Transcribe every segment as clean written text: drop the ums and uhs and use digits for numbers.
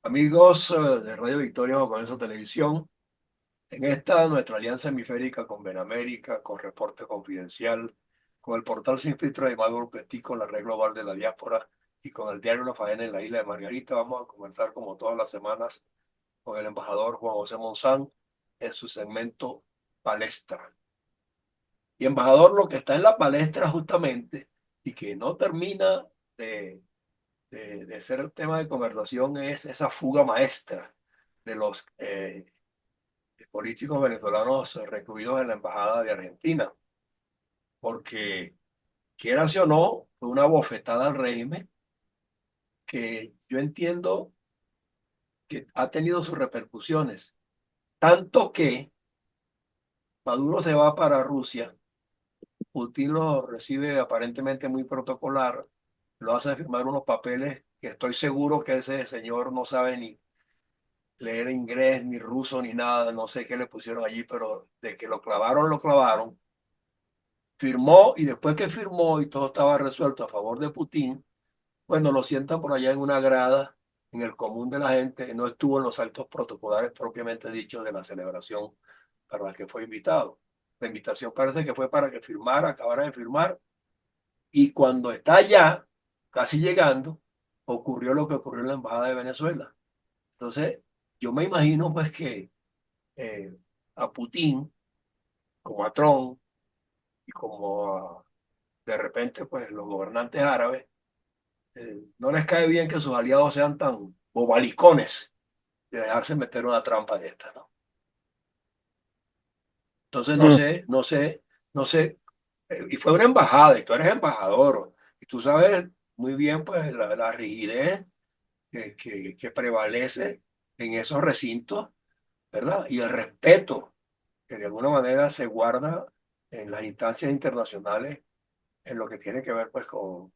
Amigos de Radio Victoria o con eso Televisión, en esta nuestra alianza hemisférica con Benamérica, con Reporte Confidencial, con el portal Sin Filtro de Mago Petit, con la Red Global de la Diáspora y con el diario La Faena en la isla de Margarita, vamos a conversar como todas las semanas con el embajador Juan José Monzán en su segmento Palestra. Y embajador, lo que está en la palestra justamente y que no termina de de ser el tema de conversación es esa fuga maestra de los políticos venezolanos recluidos en la Embajada de Argentina, porque quieras o no, fue una bofetada al régimen que yo entiendo que ha tenido sus repercusiones, tanto que Maduro se va para Rusia, Putin lo recibe aparentemente muy protocolar, lo hace firmar unos papeles que estoy seguro que ese señor no sabe ni leer inglés, ni ruso, ni nada, no sé qué le pusieron allí, pero de que lo clavaron, lo clavaron. Firmó y después que firmó y todo estaba resuelto a favor de Putin, bueno, lo sientan por allá en una grada, en el común de la gente, no estuvo en los actos protocolares propiamente dichos de la celebración para la que fue invitado. La invitación parece que fue para que firmara, acabara de firmar, y cuando está allá, casi llegando, ocurrió lo que ocurrió en la Embajada de Venezuela. Entonces, yo me imagino pues que eh, a Putin, como a Trump y como de repente pues los gobernantes árabes, no les cae bien que sus aliados sean tan bobalicones de dejarse meter una trampa de esta, ¿no? Entonces Mm. no sé, y fue una embajada y tú eres embajador y tú sabes muy bien pues la rigidez que prevalece en esos recintos, ¿verdad? Y el respeto que de alguna manera se guarda en las instancias internacionales en lo que tiene que ver pues con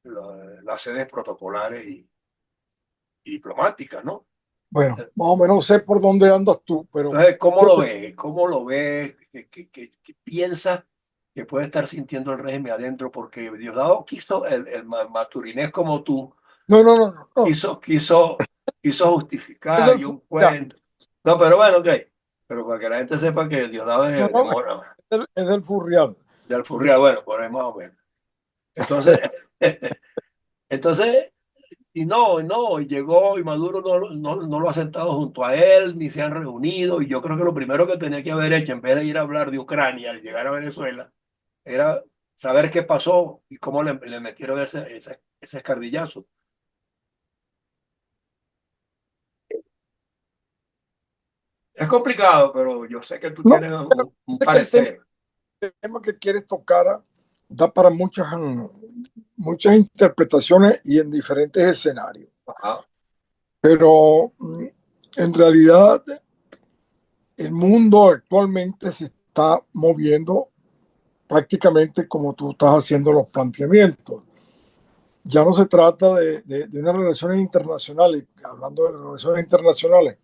las sedes protocolares y diplomáticas, ¿no? Bueno, más o menos sé por dónde andas tú, pero Entonces, ¿cómo yo lo te- ves? ¿Cómo lo ves? ¿Qué piensa que puede estar sintiendo el régimen adentro? Porque Diosdado quiso, el maturinés como tú, no, no, no, no, no, quiso, quiso, quiso es justificar del y un ya, cuento. No, pero bueno, ok. Pero para que la gente sepa que Diosdado no, es de no, Mora, es del Furrial. de Porque Alfurrial, bueno, por ahí más o menos. Entonces, entonces y llegó y Maduro no lo ha sentado junto a él, ni se han reunido, y yo creo que lo primero que tenía que haber hecho, en vez de ir a hablar de Ucrania al llegar a Venezuela, era saber qué pasó y cómo le metieron ese escardillazo. Es complicado, pero yo sé que tú no, tienes pero un sé que parecer. el tema que quieres tocar da para muchas interpretaciones y en diferentes escenarios. Ajá, Pero en realidad el mundo actualmente se está moviendo prácticamente como tú estás haciendo los planteamientos. Ya no se trata de unas relaciones internacionales, hablando de relaciones internacionales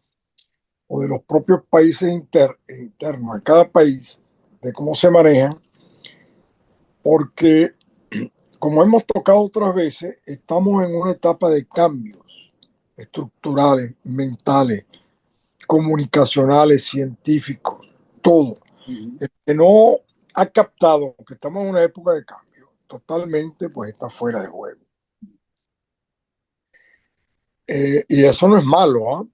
o de los propios países internos de cada país, de cómo se manejan, porque como hemos tocado otras veces, estamos en una etapa de cambios estructurales, mentales, comunicacionales, científicos, todo. ujú, El que no ha captado que estamos en una época de cambio, totalmente, pues está fuera de juego. Y eso no es malo, ¿ah?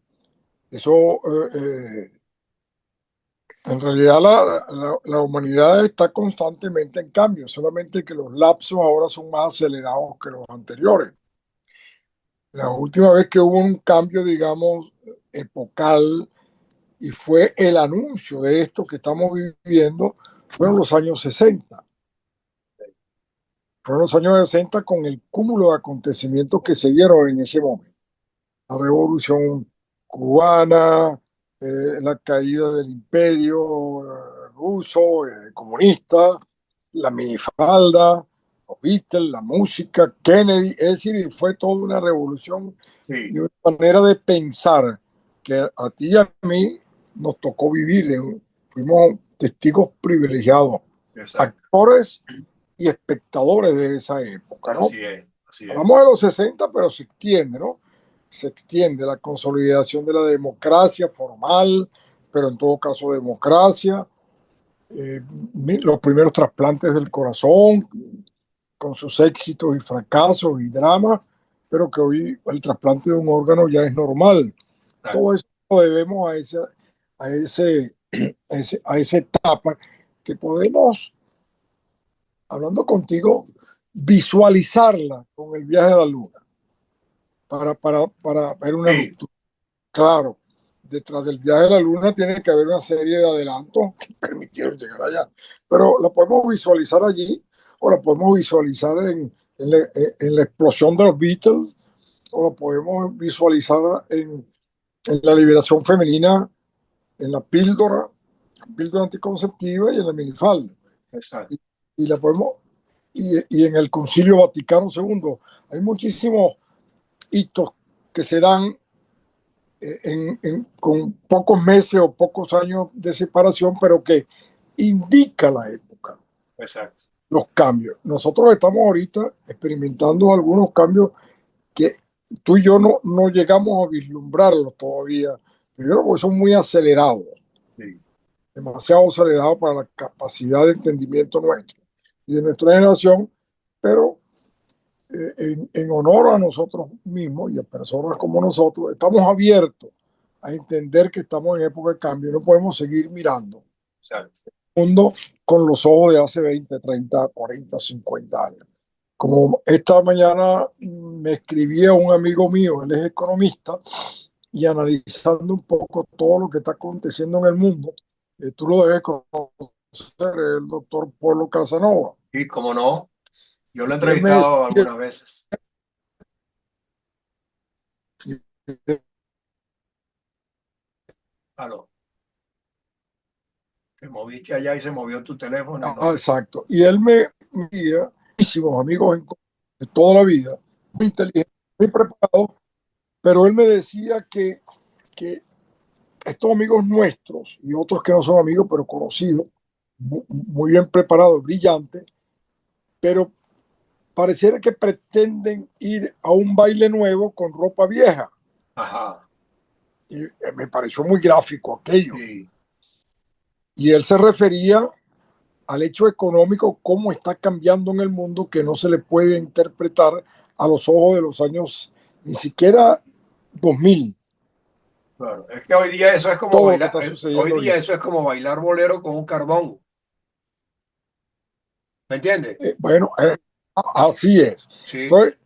Eso, en realidad, la humanidad está constantemente en cambio, solamente que los lapsos ahora son más acelerados que los anteriores. La última vez que hubo un cambio, digamos, epocal y fue el anuncio de esto que estamos viviendo, fueron los años 60. Fueron los años 60 con el cúmulo de acontecimientos que se dieron en ese momento. La revolución cubana, la caída del imperio ruso, comunista, la minifalda, los Beatles, la música, Kennedy, es decir, fue toda una revolución y sí, una manera de pensar que a ti y a mí nos tocó vivir, fuimos testigos privilegiados, exacto. actores y espectadores de esa época, ¿no? Así es, así es. Hablamos de los 60, pero se extiende, ¿no? se extiende la consolidación de la democracia formal, pero en todo caso democracia, eh, los primeros trasplantes del corazón, con sus éxitos y fracasos y dramas, pero que hoy el trasplante de un órgano ya es normal. Exacto. Todo eso lo debemos a, ese, a esa etapa que podemos, hablando contigo, visualizarla con el viaje a la luna para ver una Sí, ruptura. Claro, detrás del viaje a la luna tiene que haber una serie de adelantos que permitieron llegar allá, pero la podemos visualizar allí o la podemos visualizar en la explosión de los Beatles o la podemos visualizar en la liberación femenina, en la píldora anticonceptiva y en la minifalda. exacto. Y, y la podemos, y en el Concilio Vaticano II hay muchísimos hitos que se dan con pocos meses o pocos años de separación, pero que indica la época, Exacto. los cambios. Nosotros estamos ahorita experimentando algunos cambios que tú y yo no llegamos a vislumbrarlos todavía. Primero, porque son muy acelerados, Sí, demasiado acelerados para la capacidad de entendimiento nuestra y de nuestra generación, pero en honor a nosotros mismos y a personas como nosotros, estamos abiertos a entender que estamos en época de cambio y no podemos seguir mirando exacto. el mundo con los ojos de hace 20, 30, 40, 50 años. Como esta mañana me escribía un amigo mío, él es economista, y analizando un poco todo lo que está aconteciendo en el mundo, tú lo debes conocer, el doctor Polo Casanova. Y como no, yo lo he Y él me entrevistado decía, algunas veces. Aló, te moviste allá y se movió tu teléfono y no. exacto. Y él me decía, muchísimos amigos de toda la vida, muy inteligentes, muy preparados, pero él me decía que estos amigos nuestros y otros que no son amigos, pero conocidos, muy bien preparados, brillantes, pero pareciera que pretenden ir a un baile nuevo con ropa vieja. Ajá, Y me pareció muy gráfico aquello. sí, Y él se refería al hecho económico, cómo está cambiando en el mundo, que no se le puede interpretar a los ojos de los años ni siquiera 2000, claro. Es que hoy día eso es como todo lo que bailar, está hoy sucediendo día ahorita. eso es como bailar bolero con un carbón. ¿Me entiendes? Bueno, así es. Sí, Entonces,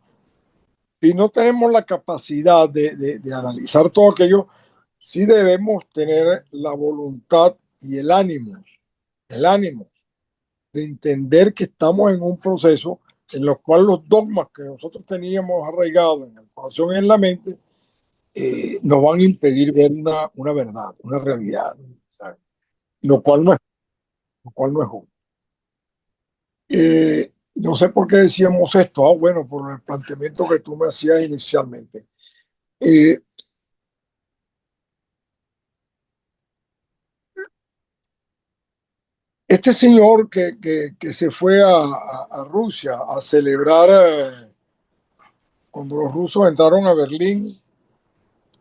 si no tenemos la capacidad de analizar todo aquello, sí debemos tener la voluntad y el ánimo de entender que estamos en un proceso en el cual los dogmas que nosotros teníamos arraigados en el corazón y en la mente nos van a impedir ver una verdad, una realidad, exacto. lo cual no es, lo cual no es justo. No sé por qué decíamos esto, bueno, por el planteamiento que tú me hacías inicialmente. Eh, este señor que se fue a Rusia a celebrar cuando los rusos entraron a Berlín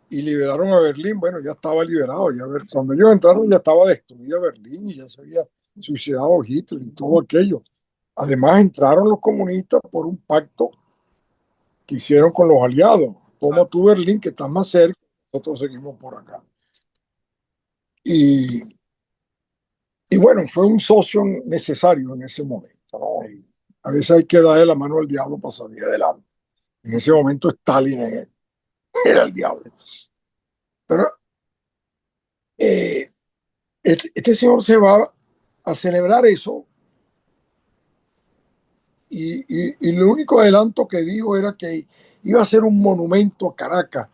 y liberaron a Berlín, bueno, ya estaba liberado, ya cuando ellos entraron ya estaba destruida Berlín y ya se había suicidado Hitler y todo aquello. Además entraron los comunistas por un pacto que hicieron con los aliados. Toma Ah, tú Berlín, que está más cerca, nosotros seguimos por acá. Y, y bueno, fue un socio necesario en ese momento, ¿no? sí, A veces hay que darle la mano al diablo para salir adelante. En ese momento Stalin era el diablo. Pero este señor se va a celebrar eso y lo único adelanto que dijo era que iba a ser un monumento a Caracas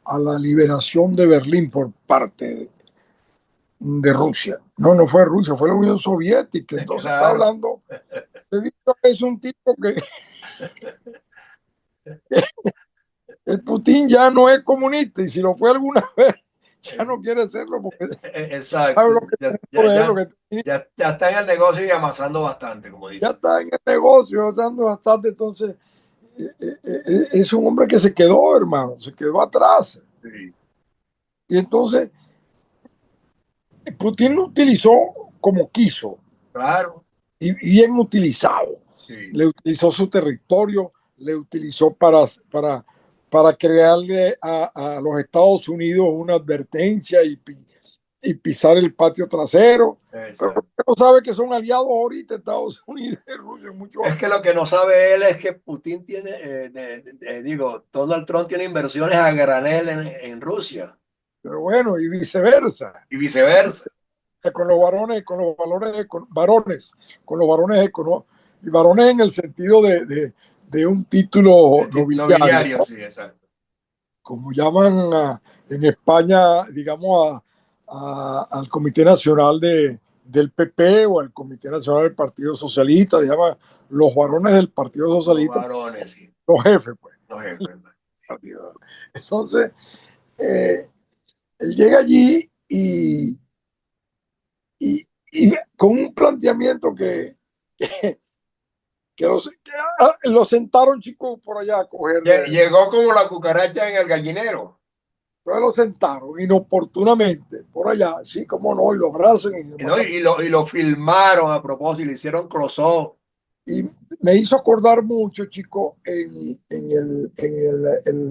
a la liberación de Berlín por parte de Rusia. No, no fue Rusia, fue la Unión Soviética. Entonces está claro. hablando, es un tipo que el Putin ya no es comunista y si lo fue alguna vez, ya no quiere serlo porque sabe Exacto. lo que Ya, tiene ya, poder, lo ya, que tiene, ya está en el negocio y amasando bastante, como ya dice. está en el negocio, usando bastante. Entonces, es un hombre que se quedó, hermano, se quedó atrás. Sí, Y entonces Putin lo utilizó como quiso claro, y bien utilizado. sí. Le utilizó su territorio, le utilizó para crearle a los Estados Unidos una advertencia y pisar el patio trasero. Pero Exacto. no sabe que son aliados ahorita Estados Unidos y Rusia en muchos Es que aspectos. lo que no sabe él es que Putin tiene, digo, Donald Trump tiene inversiones a granel en Rusia Pero bueno, y viceversa. y viceversa. Con los varones, varones, con los varones y varones en el sentido de un título nobiliario, Nobiliario, ¿no? sí, exacto. Como llaman en España, digamos, al Comité Nacional del PP o al Comité Nacional del Partido Socialista, le llaman los varones del Partido Los Socialista, varones, sí, los jefes, pues. los jefes. Entonces, eh, él llega allí y con un planteamiento lo sentaron, chicos, por allá a coger. Llegó como la cucaracha en el gallinero. Entonces lo sentaron inoportunamente por allá, sí, como no, y lo abrazan y se Y, no, mandan. y lo filmaron a propósito, le hicieron close-up. Y me hizo acordar mucho, chicos, en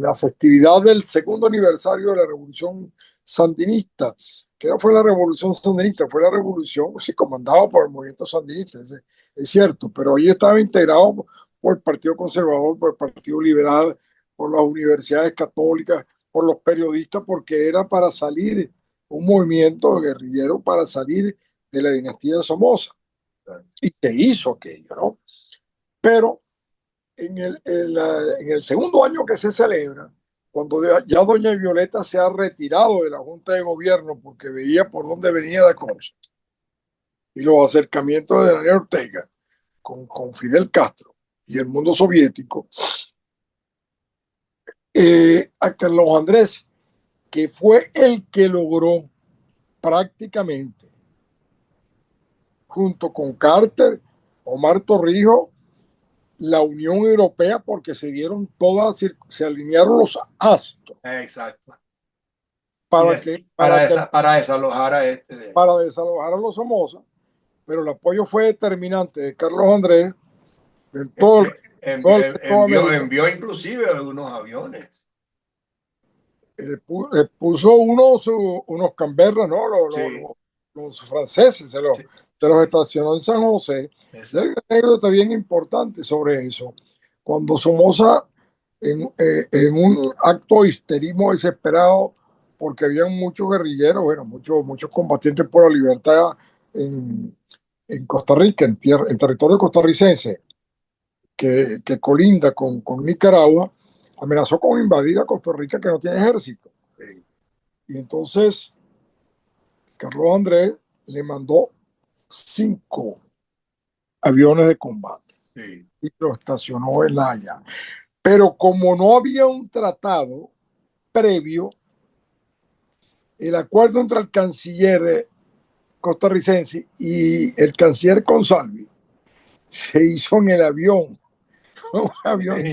la festividad del segundo aniversario de la Revolución Sandinista, que no fue la Revolución Sandinista, fue la revolución, sí, comandada por el movimiento sandinista, es cierto, pero ahí estaba integrado por el Partido Conservador, por el Partido Liberal, por las universidades católicas, por los periodistas, porque era para salir, un movimiento guerrillero para salir de la dinastía de Somoza. Y se hizo aquello, ¿no? Pero en el segundo año que se celebra, cuando ya doña Violeta se ha retirado de la Junta de Gobierno porque veía por dónde venía la cosa y los acercamientos de Daniel Ortega con Fidel Castro y el mundo soviético, a Carlos Andrés, que fue el que logró prácticamente, junto con Carter, Omar Torrijos, la Unión Europea, porque se alinearon los astros Exacto. Y para que, para que para desalojar a este. para desalojar a los Somoza, pero el apoyo fue determinante de Carlos Andrés en todo el resto de América. Envió inclusive algunos aviones. Le puso unos Canberra, ¿no? Sí, Los franceses sí, se los sí, estacionó en San José. Y hay una exacto. anécdota bien importante sobre eso. Cuando Somoza, en un acto de histerismo desesperado, porque habían muchos guerrilleros, bueno, muchos combatientes por la libertad en, en Costa Rica, en territorio costarricense, que colinda con Nicaragua, amenazó con invadir a Costa Rica, que no tiene ejército. Sí, Y entonces Carlos Andrés le mandó 5 aviones de combate sí. y lo estacionó en La Haya. Pero como no había un tratado previo, el acuerdo entre el canciller costarricense y el canciller Consalvi se hizo en el avión, un avión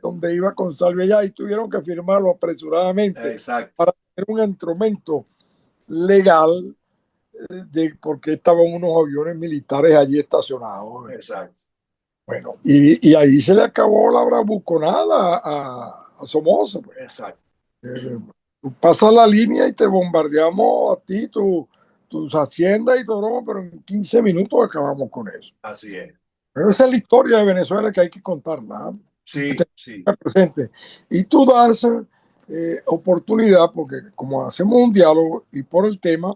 donde iba Consalvi allá y tuvieron que firmarlo apresuradamente Exacto, para tener un instrumento legal porque estaban unos aviones militares allí estacionados. exacto, Bueno, y ahí se le acabó la bravuconada a Somoza. Pues. exacto. Tú pasas la línea y te bombardeamos a ti, tus haciendas y todo, pero en 15 minutos acabamos con eso. Así es. Pero esa es la historia de Venezuela que hay que contarla, que Sí, sí, tenga presente. Y tú das oportunidad, porque como hacemos un diálogo y por el tema,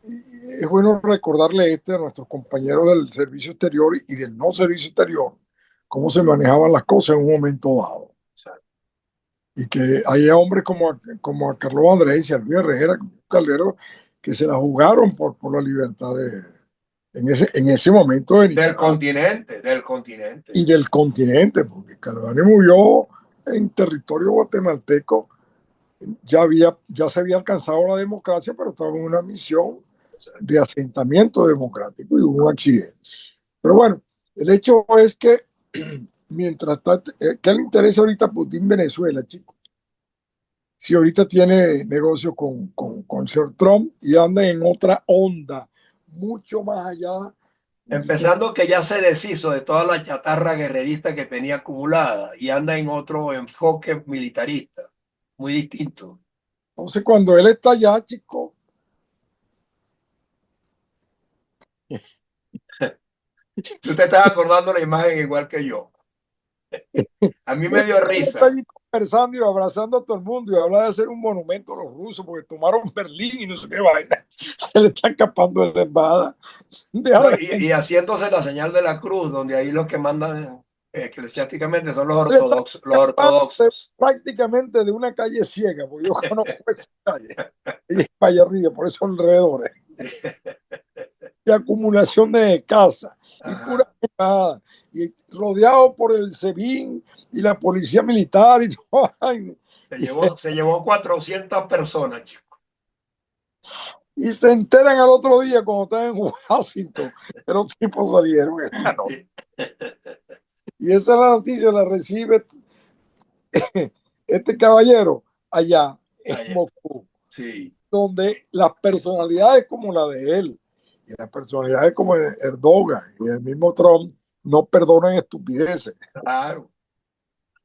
es bueno recordarle a nuestros compañeros del servicio exterior y del no servicio exterior, cómo se manejaban las cosas en un momento dado. exacto. Y que hay hombres como a Carlos Andrés y a Luis Herrera, Caldero, que se la jugaron por la libertad en ese momento de Nicaragua Del continente. y del continente, porque Carlos Andrés murió en territorio guatemalteco, ya se había alcanzado la democracia, pero estaba en una misión Exacto. de asentamiento democrático y hubo un accidente. Pero bueno, el hecho es que mientras tanto, ¿qué le interesa ahorita a Putin Venezuela, chico? Si ahorita tiene negocio con el señor Trump y anda en otra onda, mucho más allá de Empezando que ya se deshizo de toda la chatarra guerrerista que tenía acumulada y anda en otro enfoque militarista, muy distinto. entonces cuando él está allá, chico, Tú te estás acordando la imagen igual que yo. A mí me dio él está risa. allí conversando y abrazando a todo el mundo y habla de hacer un monumento a los rusos porque tomaron Berlín y no sé qué vaina. Se le está escapando de la embajada de No, Argentina. y haciéndose la señal de la cruz, donde ahí los que mandan eclesiásticamente son Le está los escapando ortodoxos. prácticamente de una calle ciega, porque yo conozco esa calle. Y es para allá arriba, por esos alrededores. De acumulación de casas y pura Ajá. embajada. Y rodeado por el SEBIN y la policía militar y todo. Se llevó 400 personas, chico. Y se enteran al otro día cuando están en Washington que los tipos salieron, hermano. Y esa es la noticia, la recibe este caballero allá en Allá. Moscú, Sí, donde las personalidades como la de él y las personalidades como Erdogan y el mismo Trump no perdonan estupideces. claro.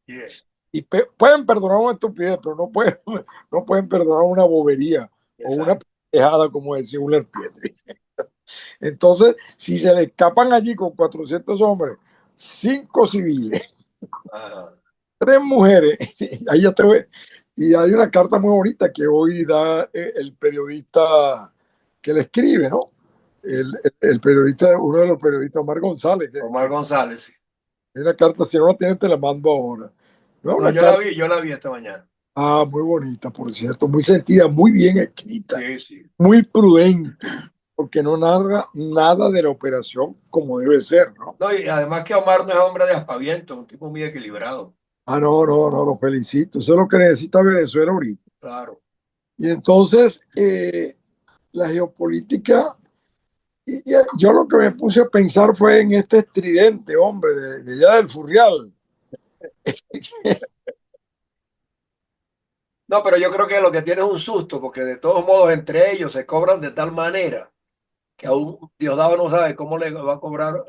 Yeah, Y pueden perdonar una estupidez, pero no pueden perdonar una bobería o una exacto. pendejada, como decía Uller Pietri. Entonces, si se le escapan allí con 400 hombres, 5 civiles, Ajá. 3 mujeres, ahí ya te voy. Y hay una carta muy bonita que hoy da el periodista que le escribe, ¿no? El periodista, uno de los periodistas, Omar González, Omar González, sí. hay una carta, si no la tienes, te la mando ahora. No, No, una carta, yo la vi esta mañana. muy bonita, por cierto, muy sentida, muy bien escrita, Sí, sí. muy prudente, porque no narra nada de la operación como debe ser, ¿no? No, y además que Omar no es hombre de aspaviento, es un tipo muy equilibrado. No, lo felicito. Eso es lo que necesita Venezuela ahorita. Claro. Y entonces, la geopolítica, y yo lo que me puse a pensar fue en este estridente, hombre, de allá del Furrial. No, pero yo creo que lo que tiene es un susto, porque de todos modos entre ellos se cobran de tal manera que aún Diosdado no sabe cómo le va a cobrar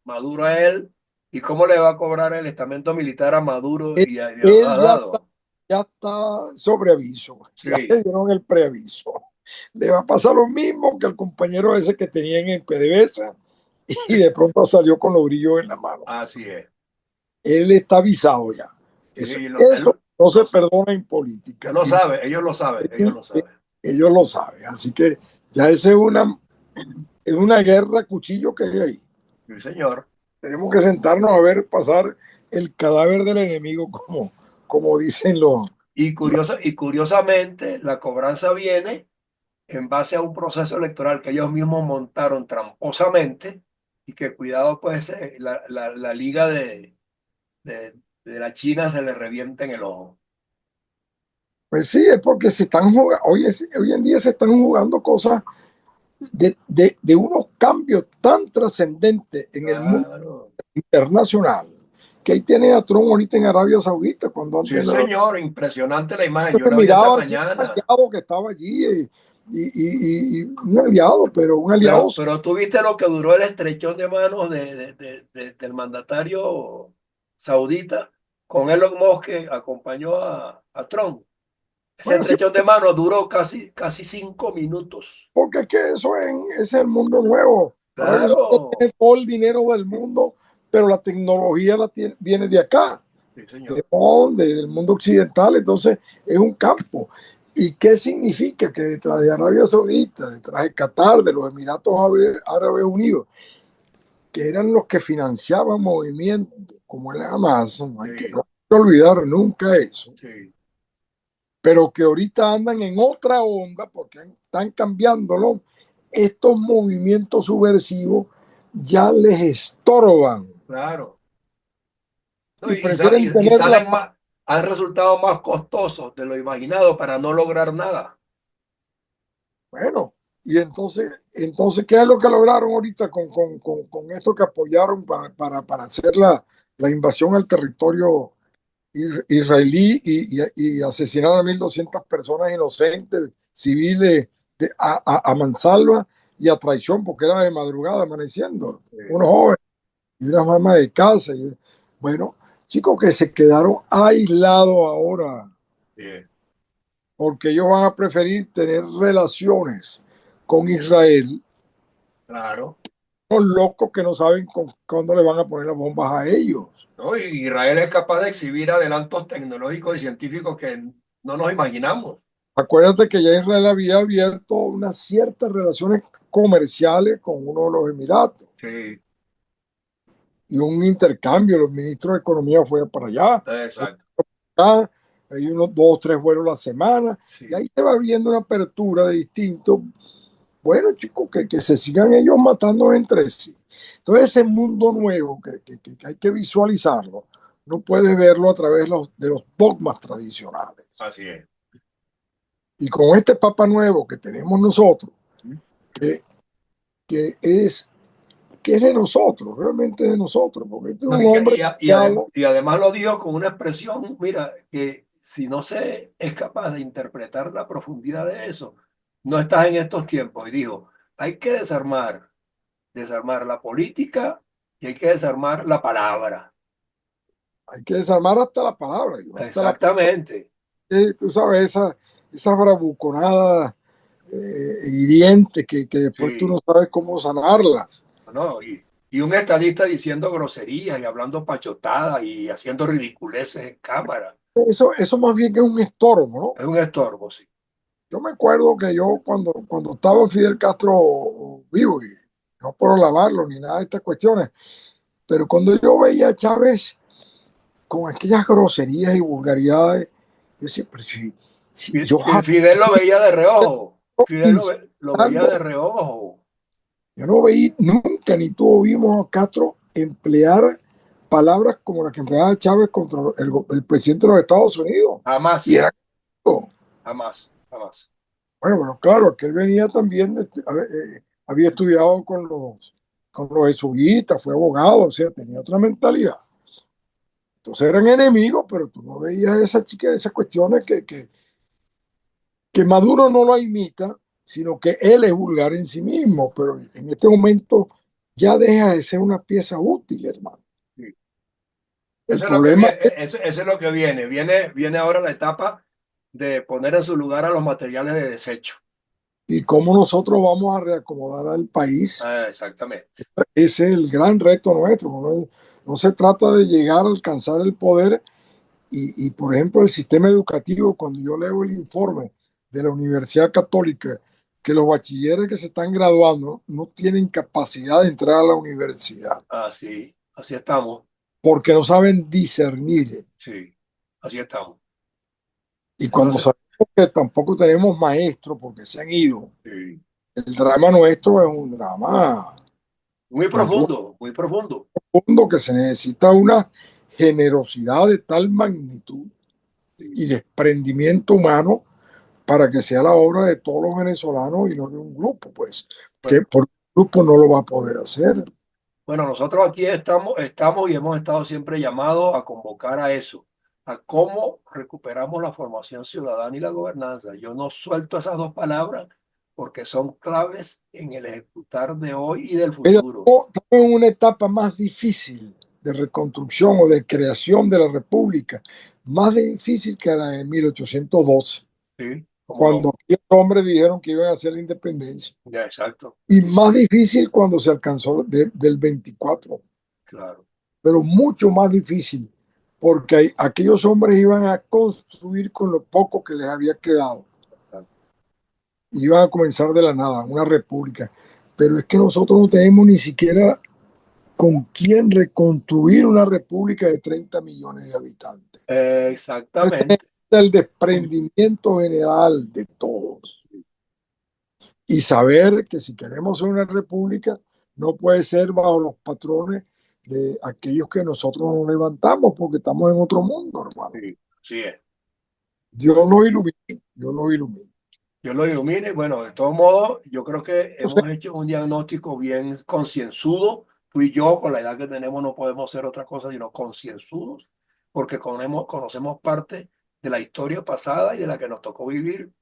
Maduro a él y cómo le va a cobrar el estamento militar a Maduro Él, y a él Diosdado. ya está sobre aviso, ya le Sí, dieron el preaviso. Le va a pasar lo mismo que al compañero ese que tenían en PDVSA y de pronto salió con los brillos en la mano. así es. Él está avisado ya. Sí, Eso no se los- perdona en él política. lo sabe, ellos lo saben, ellos lo saben. Ellos lo saben. Así que ya esa es una guerra cuchillo que hay ahí. Sí, señor. Tenemos que sentarnos a ver pasar el cadáver del enemigo, como dicen Y curiosamente, la cobranza viene en base a un proceso electoral que ellos mismos montaron tramposamente y que cuidado pues la liga de la China se le revienta en el ojo. Pues sí, es porque se están jugando, hoy en día se están jugando cosas de unos cambios tan trascendentes en el mundo Claro. internacional, que ahí tiene a Trump ahorita en Arabia Saudita, cuando Sí, antes no, señor, impresionante la imagen. Yo se la vi esta miraba así un mañana. aliado que estaba allí, y un aliado, pero un aliado. Pero tú viste lo que duró el estrechón de manos del mandatario saudita con Elon Musk que acompañó a Trump. Ese Bueno, sí, estrechón de manos duró casi 5 minutos. porque es que es el mundo nuevo. Arabia Saudita Claro. tiene todo el dinero del mundo, pero la tecnología viene de acá, Sí, señor. del mundo occidental, entonces es un campo. ¿Y qué significa? Que detrás de Arabia Saudita, detrás de Qatar, de los Emiratos Árabes Unidos, que eran los que financiaban movimientos como el Hamas, no hay que, Sí, no hay que olvidar nunca eso, sí, pero que ahorita andan en otra onda porque están cambiándolo, estos movimientos subversivos ya les estorban claro. No, y prefieren y tener la salen más, han resultado más costosos de lo imaginado para no lograr nada. bueno. Y entonces, ¿qué es lo que lograron ahorita con esto que apoyaron para hacerla? la invasión al territorio israelí y asesinaron a 1.200 personas inocentes, civiles, a mansalva y a traición, porque era de madrugada amaneciendo, Sí, unos jóvenes y una mamá de casa. Bueno, chicos que se quedaron aislados ahora, sí, porque ellos van a preferir tener relaciones con Israel, claro. los locos que no saben cuándo le van a poner las bombas a ellos. ¿No? Y Israel es capaz de exhibir adelantos tecnológicos y científicos que no nos imaginamos. Acuérdate que ya Israel había abierto unas ciertas relaciones comerciales con uno de los Emiratos Sí, y un intercambio. Los ministros de Economía fueron para allá, exacto. acá, hay unos 2 o 3 vuelos a la semana y Sí, ahí se va viendo una apertura de distintos. Bueno, chicos, que se sigan ellos matando entre sí. Entonces, ese mundo nuevo que hay que visualizarlo, no puedes verlo a través de los dogmas tradicionales. así es. Y con este Papa nuevo que tenemos nosotros, que, que es que es de nosotros, realmente de nosotros, porque este es No, un hombre criado. y además lo dijo con una expresión, mira, que si no se es capaz de interpretar la profundidad de eso, no estás en estos tiempos. Y dijo, hay que desarmar la política y hay que desarmar la palabra. Hay que desarmar hasta la palabra, digo, hasta la Exactamente. tú sabes, esa bravuconada hiriente que después tú no Sí. sabes cómo sanarlas. ¿No? Y un estadista diciendo groserías y hablando pachotadas y haciendo ridiculeces en cámara. Eso más bien que es un estorbo, ¿no? Es un estorbo, sí. Yo me acuerdo que yo cuando estaba Fidel Castro vivo, y no por alabarlo ni nada de estas cuestiones, pero cuando yo veía a Chávez con aquellas groserías y vulgaridades, yo decía, pero si yo jamás Fidel lo veía de reojo. Fidel lo veía insultando, de reojo. yo no veí nunca ni tú oímos a Castro emplear palabras como las que empleaba Chávez contra el presidente de los Estados Unidos. Y Jamás, era bueno, jamás, jamás. bueno, claro, que él venía también, había estudiado con los jesuitas, fue abogado, o sea, tenía otra mentalidad. Entonces eran enemigos, pero tú no veías esa chica, esas cuestiones que Maduro no lo imita, sino que él es vulgar en sí mismo, pero en este momento ya deja de ser una pieza útil, hermano. Sí. El Eso es lo que problema viene, es eso es lo que viene. Viene ahora la etapa de poner en su lugar a los materiales de desecho. y cómo nosotros vamos a reacomodar al país. Exactamente. Ese es el gran reto nuestro. No se trata de llegar a alcanzar el poder por ejemplo, el sistema educativo, cuando yo leo el informe de la Universidad Católica, que los bachilleres que se están graduando no tienen capacidad de entrar a la universidad Así, así estamos. porque no saben discernir. Sí, así estamos. Y cuando Entonces, sabemos que tampoco tenemos maestros porque se han ido, sí, el drama nuestro es un drama muy mayor, profundo, muy profundo. profundo, que se necesita una generosidad de tal magnitud Sí. y desprendimiento humano para que sea la obra de todos los venezolanos y no de un grupo, pues, que Bueno, por un grupo no lo va a poder hacer. bueno, nosotros aquí estamos y hemos estado siempre llamados a convocar a eso, a cómo recuperamos la formación ciudadana y la gobernanza. Yo no suelto esas dos palabras porque son claves en el ejecutar de hoy y del Mira, futuro. estamos en una etapa más difícil de reconstrucción o de creación de la República, más difícil que la de 1812, Sí, cómo cuando no. aquellos hombres dijeron que iban a hacer la independencia, Ya, exacto. y más difícil cuando se alcanzó del 24, Claro. pero mucho más difícil, porque aquellos hombres iban a construir con lo poco que les había quedado, iban a comenzar de la nada, una república. Pero es que nosotros no tenemos ni siquiera con quién reconstruir una república de 30 millones de habitantes. Exactamente. El desprendimiento general de todos y saber que si queremos ser una república no puede ser bajo los patrones de aquellos que nosotros nos levantamos porque estamos en otro mundo, hermano. Sí, así es. Dios nos ilumine, Dios nos ilumine. Yo lo ilumine. Bueno, de todos modos, yo creo que Entonces, hemos hecho un diagnóstico bien concienzudo Tú y yo, con la edad que tenemos, no podemos ser otra cosa sino concienzudos, porque conocemos parte de la historia pasada y de la que nos tocó vivir,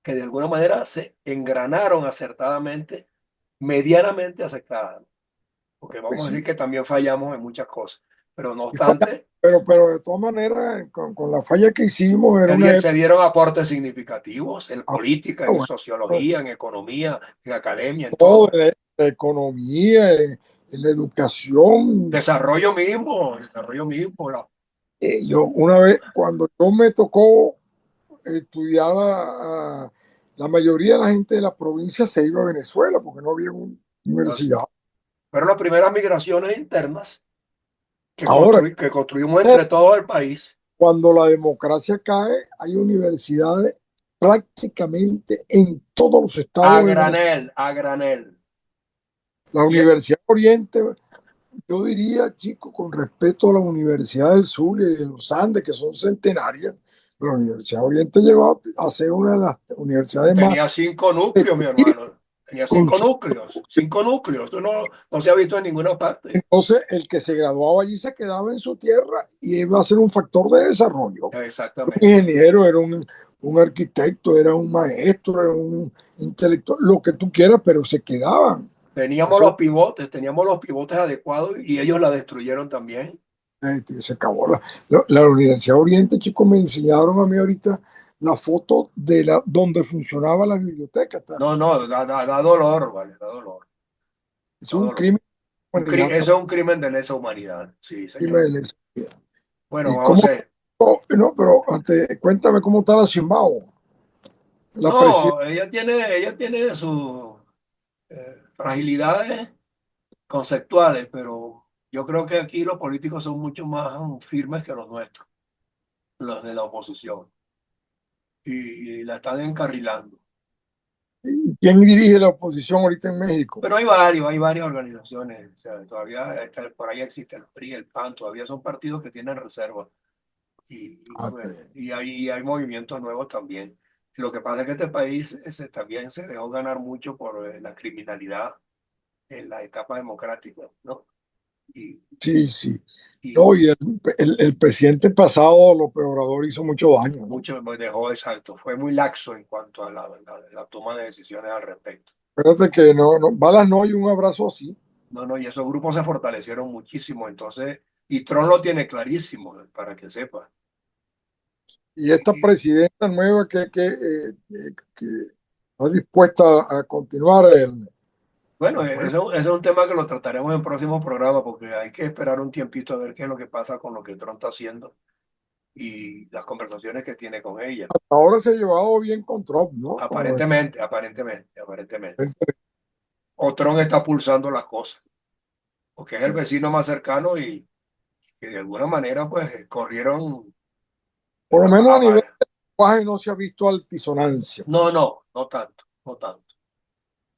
que de alguna manera se engranaron acertadamente, medianamente aceptadas. Porque Pues vamos a sí, decir que también fallamos en muchas cosas. Pero no y falla, obstante, pero de todas maneras, con la falla que hicimos, era una se época, dieron aportes significativos en ah, política, en bueno, sociología, en economía, en academia, en todo, todo. la economía, en la educación. Desarrollo mismo. Yo una vez, cuando yo me tocó estudiar, la mayoría de la gente de la provincia se iba a Venezuela porque no había una Así. universidad. Pero las primeras migraciones internas Ahora, que construimos entre todo el país, cuando la democracia cae, hay universidades prácticamente en todos los estados de Venezuela. a granel. La Y Universidad Oriente, yo diría, chicos, con respeto a la Universidad del Sur y de los Andes, que son centenarias, pero la Universidad Oriente llegó a ser una de las universidades más tenía 5 núcleos, mi prestigiosas. hermano. Tenía 5 núcleos. 5 núcleos. Eso no se ha visto en ninguna parte. Entonces, el que se graduaba allí se quedaba en su tierra y iba a ser un factor de desarrollo. Un Exactamente. ingeniero, era un arquitecto, era un maestro, era un intelectual, lo que tú quieras, pero se quedaban. Eso Teníamos los pivotes adecuados y ellos la destruyeron también. se acabó. La Universidad Oriente, chicos, me enseñaron a mí ahorita la foto de donde funcionaba la biblioteca. No, no, da dolor, vale, da dolor, Es da un dolor. crimen de humanidad Eso es un crimen de lesa humanidad. Sí, señor. también. Bueno, ¿Y cómo? José. No, pero antes, cuéntame cómo está la Zimbabue, la presidencia. No, ella tiene sus fragilidades conceptuales, pero yo creo que aquí los políticos son mucho más firmes que los nuestros, los de la oposición, y la están encarrilando. ¿Quién dirige la oposición ahorita en México? Pero hay varias organizaciones, o sea, todavía por ahí existe el PRI, el PAN, todavía son partidos que tienen reservas Ah, bueno, hay movimientos nuevos también. Lo que pasa es que este país también se dejó ganar mucho por la criminalidad en la etapa democrática, ¿no? Y, sí, sí. No, y y el presidente pasado, López Obrador, hizo mucho daño, ¿no? mucho me dejó exacto, fue muy laxo en cuanto a la toma de decisiones al respecto. Espérate que no, no, balas no y un abrazo así. No, no, y esos grupos se fortalecieron muchísimo, entonces, y Trump lo tiene clarísimo, para que sepa. Y esta Y, presidenta nueva que está dispuesta a continuar bueno, bueno, eso es un tema que lo trataremos en próximos programas, porque hay que esperar un tiempito a ver qué es lo que pasa con lo que Trump está haciendo y las conversaciones que tiene con ella. ahora se ha llevado bien con Trump, ¿no? Aparentemente. O Trump está pulsando las cosas, porque es el vecino más cercano y que de alguna manera pues corrieron Por lo menos a nivel a, de lenguaje no se ha visto altisonancia, no, pues. no, no tanto, no tanto,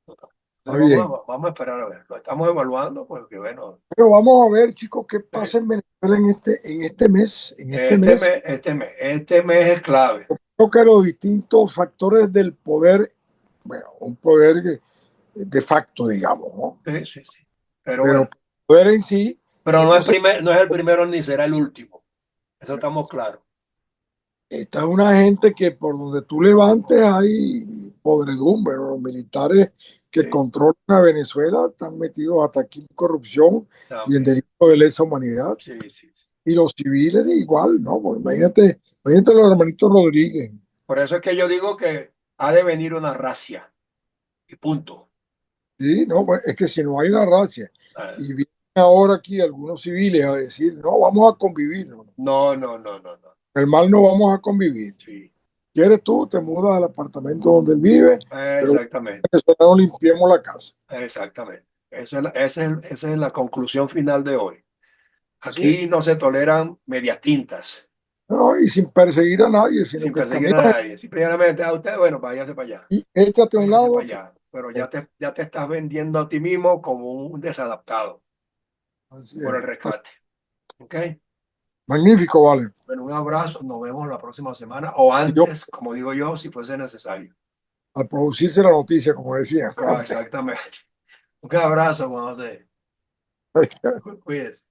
no tanto. Está Entonces bien. vamos a esperar a ver, lo estamos evaluando porque bueno, Pero vamos a ver, chicos, qué pasa eh, en Venezuela en este mes. En este mes, este mes es clave. creo que los distintos factores del poder, bueno, un poder de facto, digamos, ¿no? Sí, sí, sí. Pero Pero bueno, el poder en sí, pero no sé, no es el primero ni será el último. Eso estamos claros. está una gente que por donde tú levantes hay podredumbre, ¿no? Los militares que Sí, controlan a Venezuela están metidos hasta aquí en corrupción y en también. delitos de lesa humanidad. Sí, sí, sí. Y los civiles de igual, ¿no? Pues imagínate los hermanitos Rodríguez. Por eso es que yo digo que ha de venir una racia. Y punto. Sí, no, pues es que si no hay una racia Ah, y vienen ahora aquí algunos civiles a decir, no, vamos a convivir, no, no, no, no, no, no, no. el mal no vamos a convivir. Sí, ¿Quieres tú? Te mudas al apartamento donde él vive, pero exactamente, que no limpiemos la casa. exactamente. Esa es la conclusión final de hoy. Así es. Aquí no se toleran medias tintas, No, y sin perseguir a nadie, sino sin que el perseguir camino a es nadie. Simplemente a usted, bueno, y échate a un váyase para lado. allá. Pero ya te estás vendiendo a ti mismo como un desadaptado Así por el es. rescate. ¿Ok? Magnífico, vale. Bueno, un abrazo, nos vemos la próxima semana o Y yo, antes, como digo yo, si fuese necesario. al producirse la noticia, como decía Ah, antes. exactamente. Un abrazo, Juan José. Cuídese.